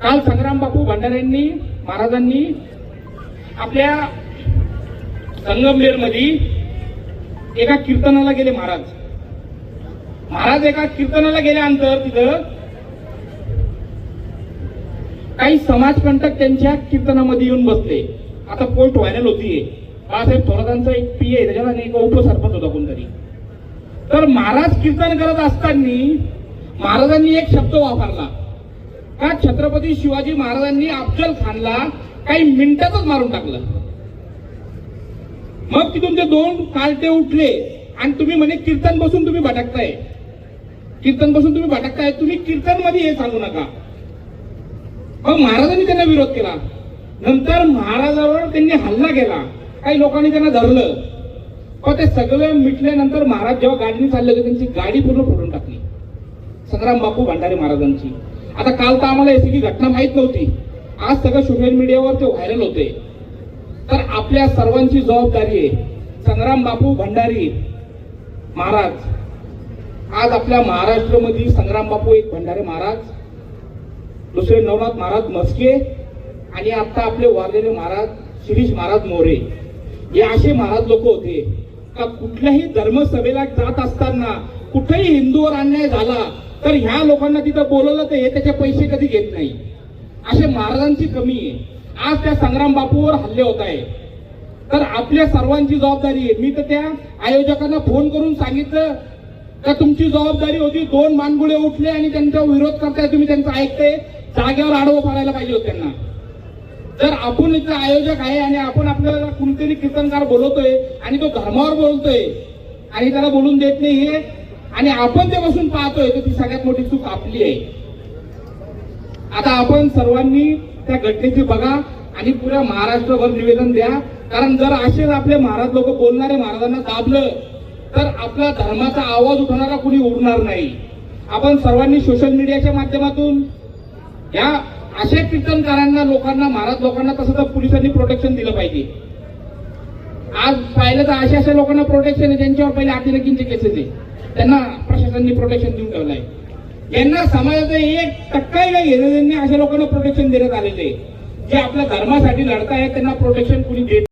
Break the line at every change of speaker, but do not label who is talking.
काल संग्राम बापू भंडाऱ्यांनी महाराजांनी आपल्या संगमनेरमध्ये एका कीर्तनाला गेले. महाराज एका कीर्तनाला गेल्यानंतर तिथं काही समाजकंटक त्यांच्या कीर्तनामध्ये येऊन बसले. आता पोस्ट व्हायरल होतीये. बाळासाहेब थोरातांचा एक पी आहे, त्याच्याला एक उपसरपंच होता कोणतरी. तर महाराज कीर्तन करत असताना महाराजांनी एक शब्द वापरला का छत्रपती शिवाजी महाराजांनी अफजल खानला काही मिनिटातच मारून टाकलं. मग तिथून ते दोन कालटे उठले आणि तुम्ही म्हणे कीर्तन बसून तुम्ही भटकताय, तुम्ही कीर्तन मध्ये हे सांगू नका. मग महाराजांनी त्यांना विरोध केला. नंतर महाराजावर त्यांनी हल्ला केला. काही लोकांनी त्यांना धरलं. पण ते सगळं मिटल्यानंतर महाराज जेव्हा गाडीने चालले होते त्यांची गाडी पूर्ण फोडून टाकली संग्राम बापू भंडारे महाराजांची. आता काल तर आम्हाला याची घटना माहित नव्हती. आज सगळं सोशल मीडियावर ते व्हायरल होते. तर आपल्या सर्वांची जबाबदारी आहे. संग्राम बापू भंडारी महाराज आज आपल्या महाराष्ट्रामध्ये संग्राम बापू एक भंडारे महाराज, दुसरे नवनाथ महाराज मस्के आणि आता आपले वारलेले महाराज शिरीष महाराज मोरे, हे असे महाराज लोक होते का कुठल्याही धर्मसभेला जात असताना कुठेही हिंदूवर अन्याय झाला तर ह्या लोकांना तिथं बोलवलं तर हे त्याचे पैसे कधी घेत नाही. असे महाराजांची कमी आहे. आज त्या संग्राम बापूवर हल्ले होत आहे. तर आपल्या सर्वांची जबाबदारी आहे. मी तर त्या आयोजकांना फोन करून सांगितलं का तुमची जबाबदारी होती. दोन मानगुळे उठले आणि त्यांचा विरोध करताय, तुम्ही त्यांचं ऐकताय, जागेवर आडवं पाडायला पाहिजे होतं त्यांना. जर आपण इथं आयोजक आहे आणि आपण आपल्याला कुणीतरी कीर्तनकार बोलवतोय आणि तो धर्मावर बोलतोय आणि त्याला बोलून देत नाही हे आणि आपण ते बसून पाहतोय, तर ती सगळ्यात मोठी चूक आपली आहे. आता आपण सर्वांनी त्या घटनेची बघा आणि पुऱ्या महाराष्ट्रभर निवेदन द्या. कारण जर असेच आपले महाराज लोक बोलणारे महाराजांना दाबलं तर आपला धर्माचा आवाज उठवणारा कुणी उरणार नाही. आपण सर्वांनी सोशल मीडियाच्या माध्यमातून या अशा कीर्तनकारांना लोकांना महाराज लोकांना तसं तर पोलिसांनी प्रोटेक्शन दिलं पाहिजे. आज पाहिलं तर अशा लोकांना प्रोटेक्शन आहे ज्यांच्यावर पहिले अतिरेकींचे केसेस आहे, त्यांना प्रशासनाने प्रोटेक्शन देऊन ठेवलंय. यांना समाजाचं 1% नाही घेणं त्यांनी अशा लोकांना प्रोटेक्शन देण्यात आलेले. जे आपल्या धर्मासाठी लढतायत त्यांना प्रोटेक्शन कुणी देत